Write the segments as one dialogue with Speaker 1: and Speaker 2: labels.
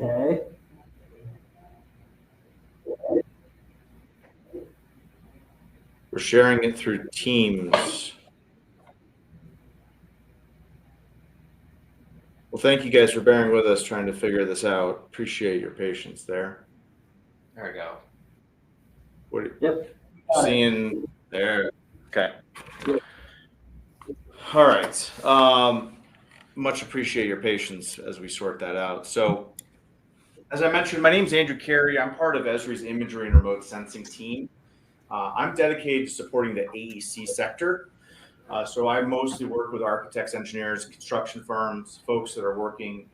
Speaker 1: Okay.
Speaker 2: We're sharing it through Teams. Well, thank you guys for bearing with us trying to figure this out. Appreciate your patience there.
Speaker 3: There we go.
Speaker 2: What are
Speaker 1: Yep.
Speaker 2: you seeing there? Okay. All right. Much appreciate your patience as we sort that out. So, as I mentioned, my name is Andrew Carey. I'm part of ESRI's imagery and remote sensing team. I'm dedicated to supporting the AEC sector. So I mostly work with architects, engineers, construction firms, folks that are working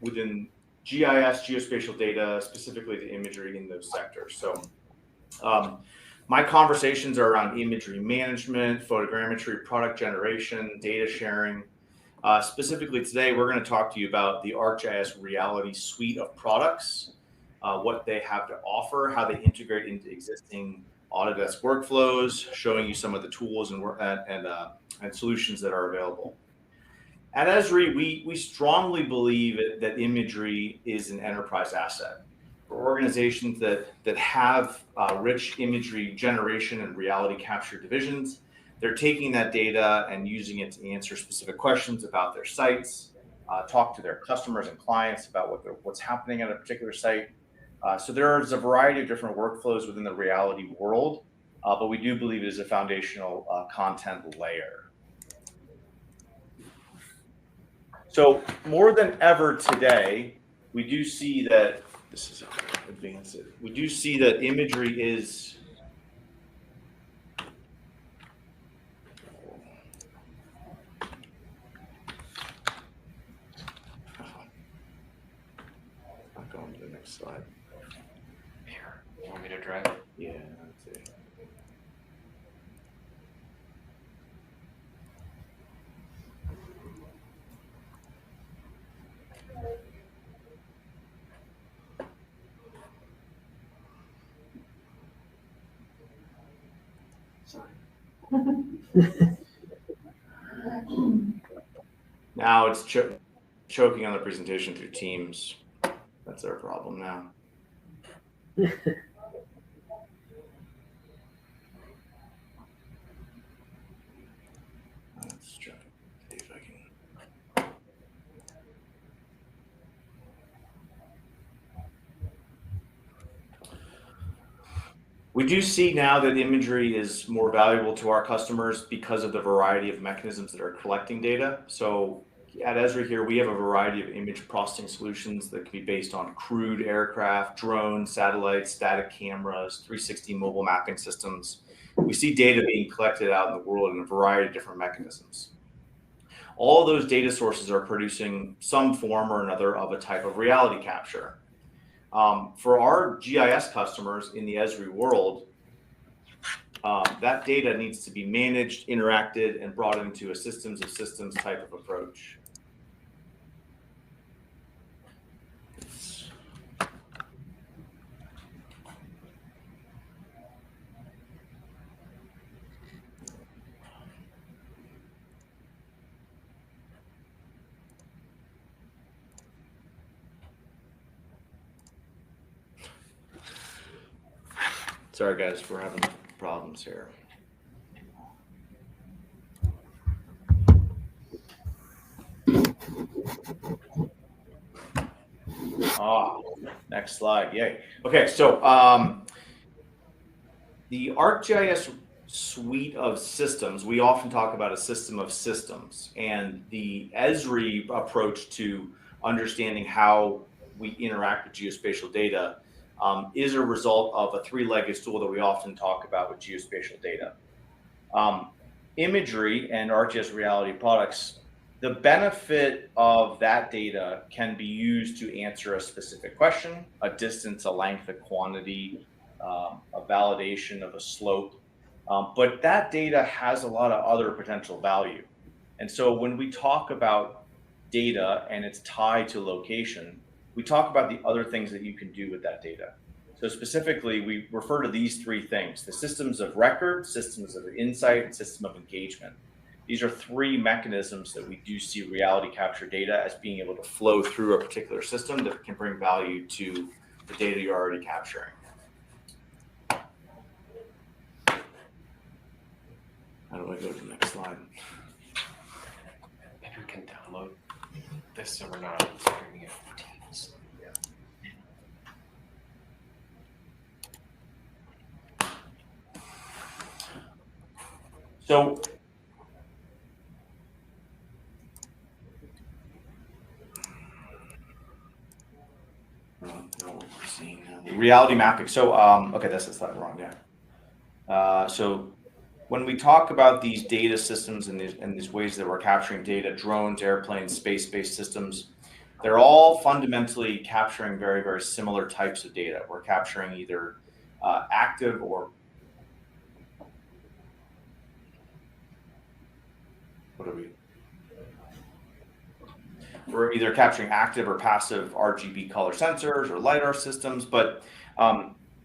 Speaker 2: within GIS, geospatial data, specifically the imagery in those sectors. So my conversations are around imagery management, photogrammetry, product generation, data sharing. Specifically today, we're going to talk to you about the ArcGIS Reality suite of products, what they have to offer, how they integrate into existing Autodesk workflows, showing you some of the tools and solutions that are available. At ESRI, we strongly believe that imagery is an enterprise asset. For organizations that have rich imagery generation and reality capture divisions, they're taking that data and using it to answer specific questions about their sites, talk to their customers and clients about what's happening at a particular site. So there's a variety of different workflows within the reality world, but we do believe it is a foundational content layer. So more than ever today, we do see that this is advanced. We do see that imagery is I'm going to the next slide.
Speaker 3: Here, you want me to drag it?
Speaker 2: Yeah, let's see.
Speaker 1: Sorry.
Speaker 2: Now it's choking on the presentation through Teams. That's our problem now. Let's try to see if I can. We do see now that imagery is more valuable to our customers because of the variety of mechanisms that are collecting data. So at ESRI here, we have a variety of image processing solutions that can be based on crewed aircraft, drones, satellites, static cameras, 360 mobile mapping systems. We see data being collected out in the world in a variety of different mechanisms. All of those data sources are producing some form or another of a type of reality capture. For our GIS customers in the ESRI world, that data needs to be managed, interacted, and brought into a systems of systems type of approach. Sorry, guys, we're having problems here. Next slide. Yay. Okay, so the ArcGIS suite of systems, we often talk about a system of systems, and the ESRI approach to understanding how we interact with geospatial data is a result of a three-legged stool that we often talk about with geospatial data. Imagery and ArcGIS Reality products, the benefit of that data can be used to answer a specific question, a distance, a length, a quantity, a validation of a slope. But that data has a lot of other potential value. And so when we talk about data and it's tied to location, we talk about the other things that you can do with that data. So specifically, we refer to these three things: the systems of record, systems of insight, and system of engagement. These are three mechanisms that we do see reality capture data as being able to flow through a particular system that can bring value to the data you're already capturing. How do I go to the next slide?
Speaker 3: Maybe we can download this so we're not streaming it from Teams.
Speaker 2: So what we're seeing now. Reality mapping. So okay, that's the slide wrong. Yeah. So when we talk about these data systems and these ways that we're capturing data, drones, airplanes, space-based systems, they're all fundamentally capturing very, very similar types of data. We're capturing either active or we're either capturing active or passive RGB color sensors or LiDAR systems, but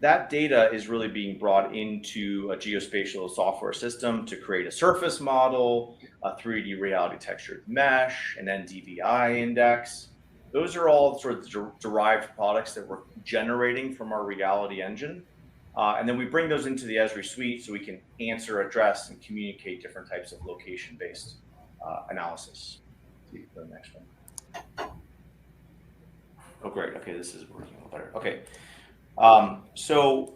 Speaker 2: that data is really being brought into a geospatial software system to create a surface model, a 3D reality textured mesh, an NDVI index. Those are all sort of derived products that we're generating from our reality engine. And then we bring those into the ESRI suite so we can answer, address, and communicate different types of location-based analysis. See the next one. Oh, great. Okay, this is working a little better. Okay. So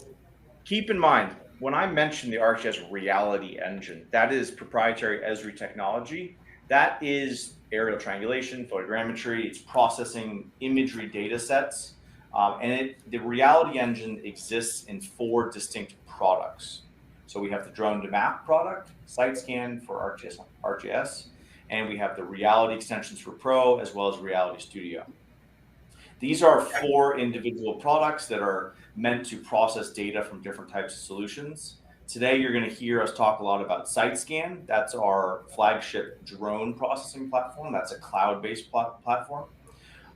Speaker 2: keep in mind, when I mention the ArcGIS reality engine, that is proprietary ESRI technology. That is aerial triangulation, photogrammetry. It's processing imagery data sets. And the reality engine exists in 4 distinct products. So we have the drone to map product, site scan for ArcGIS, and we have the reality extensions for Pro, as well as Reality Studio. These are 4 individual products that are meant to process data from different types of solutions. Today, you're going to hear us talk a lot about SiteScan. That's our flagship drone processing platform. That's a cloud-based platform.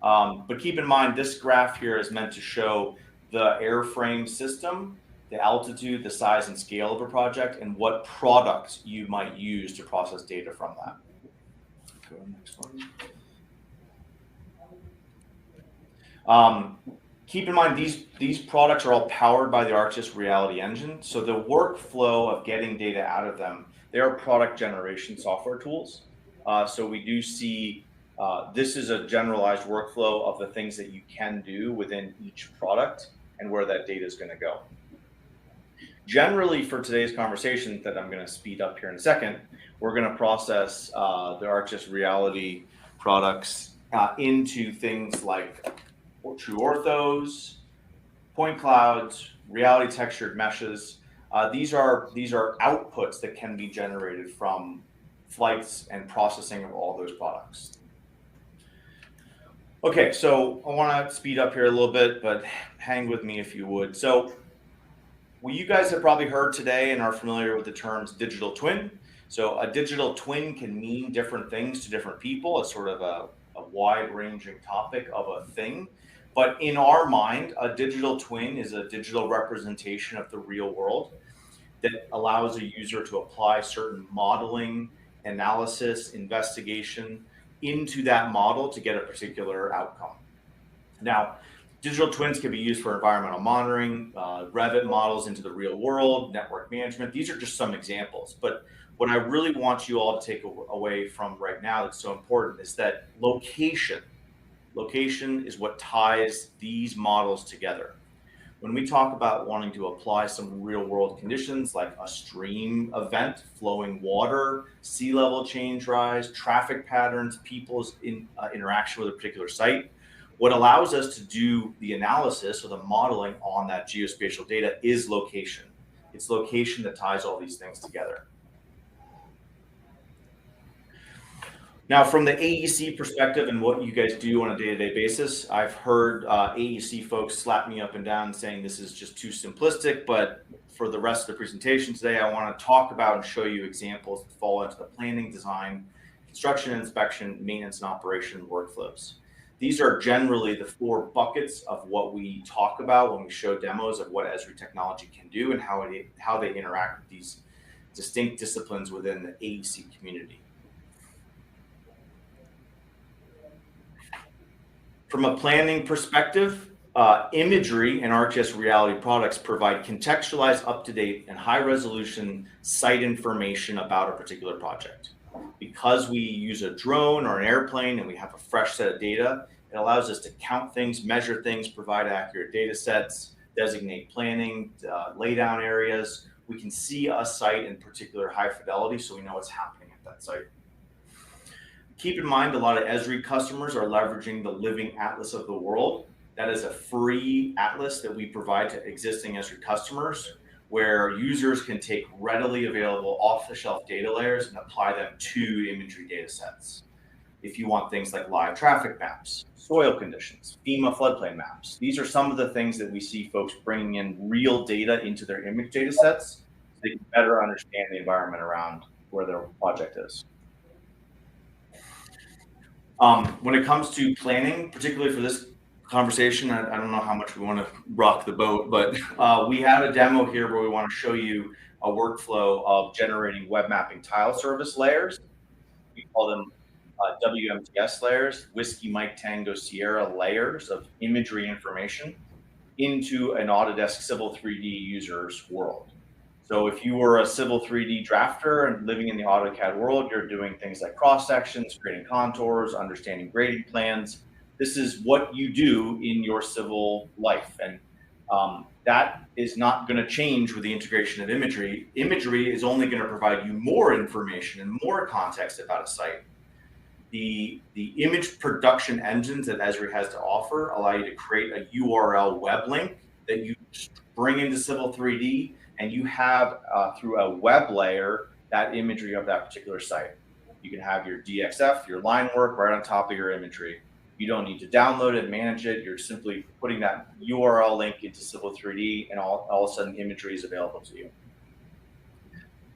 Speaker 2: But keep in mind, this graph here is meant to show the airframe system, the altitude, the size and scale of a project, and what products you might use to process data from that. Go to the next one. Keep in mind, these products are all powered by the ArcGIS reality engine. So the workflow of getting data out of them, they are product generation software tools. So we do see this is a generalized workflow of the things that you can do within each product and where that data is going to go. Generally, for today's conversation that I'm going to speed up here in a second, we're going to process the ArcGIS reality products into things like true orthos, point clouds, reality textured meshes. These are outputs that can be generated from flights and processing of all those products. Okay, so I want to speed up here a little bit, but hang with me if you would. So well, you guys have probably heard today and are familiar with the terms digital twin. So a digital twin can mean different things to different people. It's sort of a wide-ranging topic of a thing. But in our mind, a digital twin is a digital representation of the real world that allows a user to apply certain modeling, analysis, investigation into that model to get a particular outcome. Now, digital twins can be used for environmental monitoring, Revit models into the real world, network management. These are just some examples. But what I really want you all to take away from right now that's so important is that location is what ties these models together. When we talk about wanting to apply some real world conditions like a stream event, flowing water, sea level change rise, traffic patterns, people's interaction with a particular site, what allows us to do the analysis or the modeling on that geospatial data is location. It's location that ties all these things together. Now, from the AEC perspective and what you guys do on a day-to-day basis, I've heard AEC folks slap me up and down saying this is just too simplistic, but for the rest of the presentation today, I want to talk about and show you examples that fall into the planning, design, construction, inspection, maintenance, and operation workflows. These are generally the 4 buckets of what we talk about when we show demos of what ESRI technology can do and how they interact with these distinct disciplines within the AEC community. From a planning perspective, imagery and ArcGIS reality products provide contextualized, up-to-date, and high-resolution site information about a particular project. Because we use a drone or an airplane and we have a fresh set of data, it allows us to count things, measure things, provide accurate data sets, designate planning, lay down areas. We can see a site in particular high fidelity, so we know what's happening at that site. Keep in mind, a lot of ESRI customers are leveraging the Living Atlas of the World. That is a free atlas that we provide to existing ESRI customers, where users can take readily available off-the-shelf data layers and apply them to imagery data sets. If you want things like live traffic maps, soil conditions, FEMA floodplain maps, these are some of the things that we see folks bringing in real data into their image data sets so they can better understand the environment around where their project is. When it comes to planning, particularly for this conversation, I don't know how much we want to rock the boat, but we have a demo here where we want to show you a workflow of generating web mapping tile service layers. We call them WMTS layers, Whiskey Mike Tango Sierra layers of imagery information into an Autodesk Civil 3D user's world. So if you were a Civil 3D drafter and living in the AutoCAD world, you're doing things like cross sections, creating contours, understanding grading plans. This is what you do in your civil life. And that is not going to change with the integration of imagery. Imagery is only going to provide you more information and more context about a site. The image production engines that ESRI has to offer allow you to create a URL web link that you bring into Civil 3D, and you have through a web layer that imagery of that particular site. You can have your DXF, your line work right on top of your imagery. You don't need to download it, manage it. You're simply putting that URL link into Civil 3D, and all of a sudden imagery is available to you.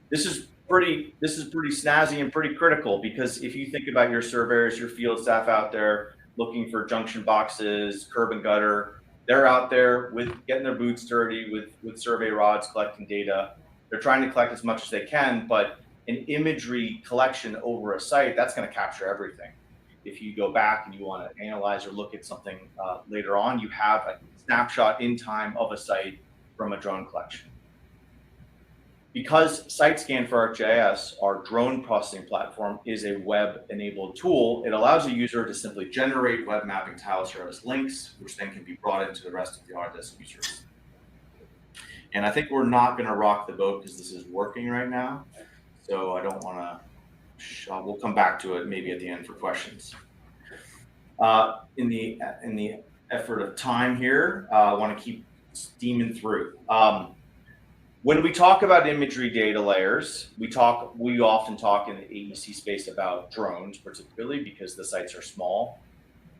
Speaker 2: This is pretty snazzy and pretty critical, because if you think about your surveyors, your field staff out there looking for junction boxes, curb and gutter, they're out there with getting their boots dirty with survey rods, collecting data. They're trying to collect as much as they can, but an imagery collection over a site, that's going to capture everything. If you go back and you want to analyze or look at something later on, you have a snapshot in time of a site from a drone collection. Because SiteScan for ArcGIS, our drone processing platform, is a web-enabled tool, it allows a user to simply generate web mapping tile service links, which then can be brought into the rest of the Autodesk users. And I think we're not going to rock the boat because this is working right now, so I don't want to. We'll come back to it maybe at the end for questions. In the effort of time here, I want to keep steaming through. When we talk about imagery data layers, we often talk in the AEC space about drones, particularly because the sites are small.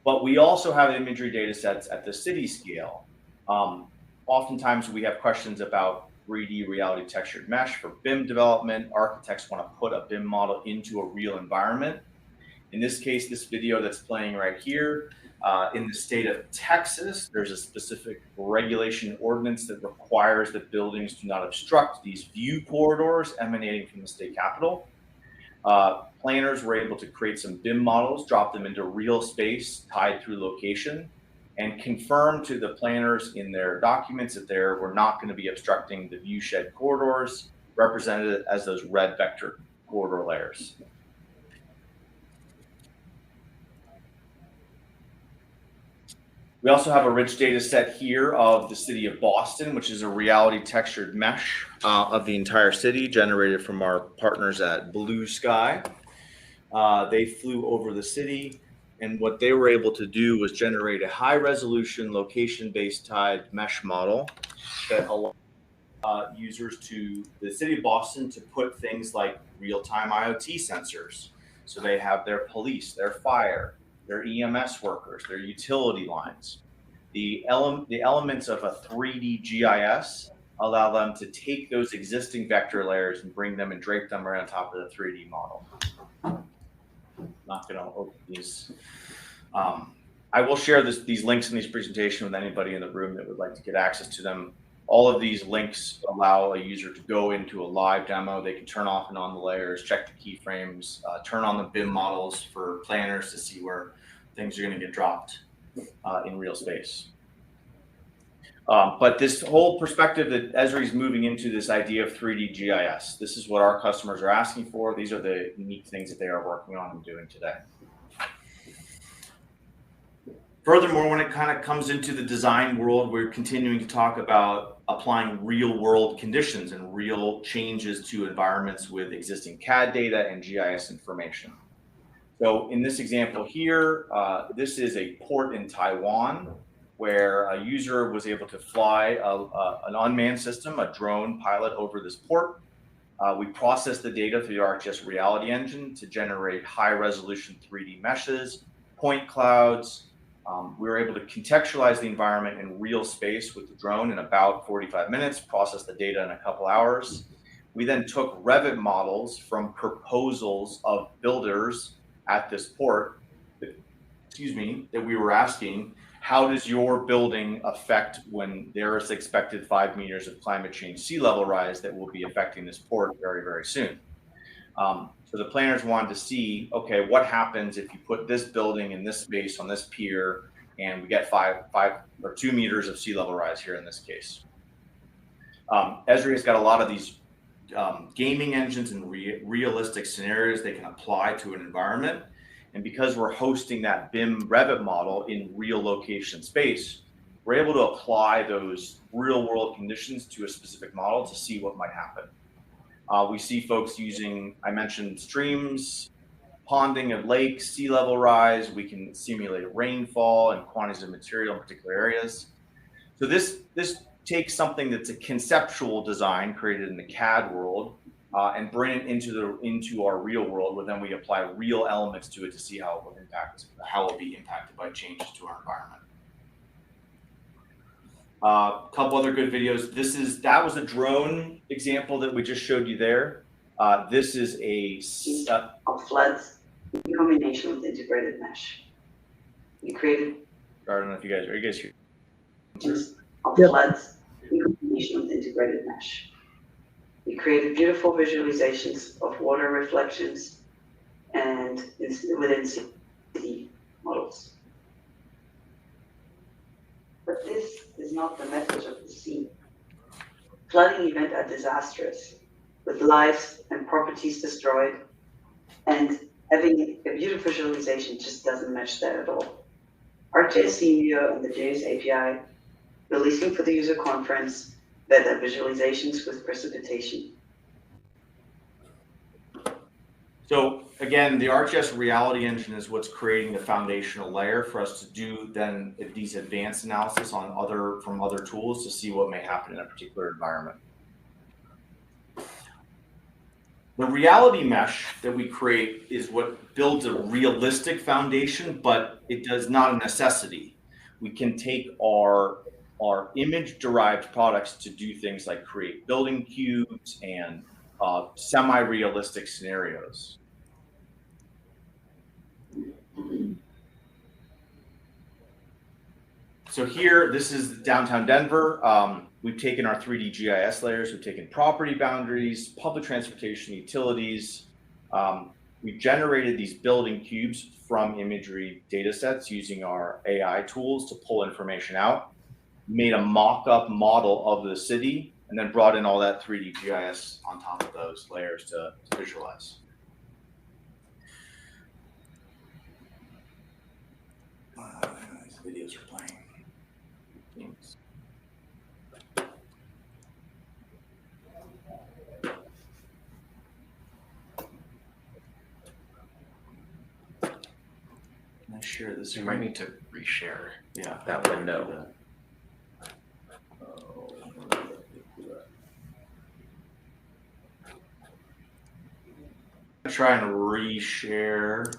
Speaker 2: But we also have imagery data sets at the city scale. Oftentimes we have questions about 3D reality textured mesh for BIM development. Architects want to put a BIM model into a real environment. In this case, this video that's playing right here, in the state of Texas, there's a specific regulation ordinance that requires that buildings do not obstruct these view corridors emanating from the state capitol. Planners were able to create some BIM models, drop them into real space tied through location, and confirm to the planners in their documents that we're not going to be obstructing the view shed corridors, represented as those red vector corridor layers. We also have a rich data set here of the city of Boston, which is a reality textured mesh of the entire city generated from our partners at Blue Sky. They flew over the city, and what they were able to do was generate a high resolution location-based tied mesh model that allowed users to the city of Boston to put things like real-time IoT sensors. So they have their police, their fire, their EMS workers, their utility lines. The elements of a 3D GIS allow them to take those existing vector layers and bring them and drape them right on top of the 3D model. Not going to open these. I will share these links in this presentation with anybody in the room that would like to get access to them. All of these links allow a user to go into a live demo. They can turn off and on the layers, check the keyframes, turn on the BIM models for planners to see where things are going to get dropped. in real space. But this whole perspective that Esri is moving into, this idea of 3D GIS, this is what our customers are asking for. These are the unique things that they are working on and doing today. Furthermore, when it kind of comes into the design world, we're continuing to talk about applying real world conditions and real changes to environments with existing CAD data and GIS information. So in this example here, this is a port in Taiwan where a user was able to fly an unmanned system, a drone pilot over this port. We processed the data through the ArcGIS Reality Engine to generate high resolution 3D meshes, point clouds. We were able to contextualize the environment in real space with the drone in about 45 minutes, process the data in a couple hours. We then took Revit models from proposals of builders at this port, that we were asking, how does your building affect when there is expected 5 meters of climate change sea level rise that will be affecting this port very, very soon? So the planners wanted to see, okay, what happens if you put this building in this space on this pier and we get 5 or 2 meters of sea level rise here in this case. Esri has got a lot of these gaming engines and realistic scenarios they can apply to an environment. And because we're hosting that BIM Revit model in real location space, we're able to apply those real world conditions to a specific model to see what might happen. We see folks using, I mentioned streams, ponding of lakes, sea level rise. We can simulate rainfall and quantities of material in particular areas. So this takes something that's a conceptual design created in the CAD world and bring it into our real world, where then we apply real elements to it to see how it will be impacted by changes to our environment. A couple other good videos. That was a drone example that we just showed you there. This is
Speaker 1: of floods in combination with integrated mesh. We created.
Speaker 2: I don't know if you guys are you guys here.
Speaker 1: Of floods in combination with integrated mesh. We created beautiful visualizations of water reflections and within city models. But this is not the message of the sea. Flooding events are disastrous, with lives and properties destroyed, and having a beautiful visualization just doesn't match that at all. ArcGIS CMU and the JS API releasing for the user conference that are visualizations with precipitation.
Speaker 2: So again, the ArcGIS Reality Engine is what's creating the foundational layer for us to do then these advanced analysis on from other tools to see what may happen in a particular environment. The reality mesh that we create is what builds a realistic foundation, but it does not a necessity. We can take our image-derived products to do things like create building cubes and semi-realistic scenarios. So here, this is downtown Denver. We've taken our 3D GIS layers, we've taken property boundaries, public transportation, utilities. We generated these building cubes from imagery data sets using our AI tools to pull information out, made a mock-up model of the city, and then brought in all that 3D GIS on top of those layers to visualize. These videos are playing. Games. Can I share this?
Speaker 3: You might need to reshare
Speaker 2: that
Speaker 3: window.
Speaker 2: Try and reshare.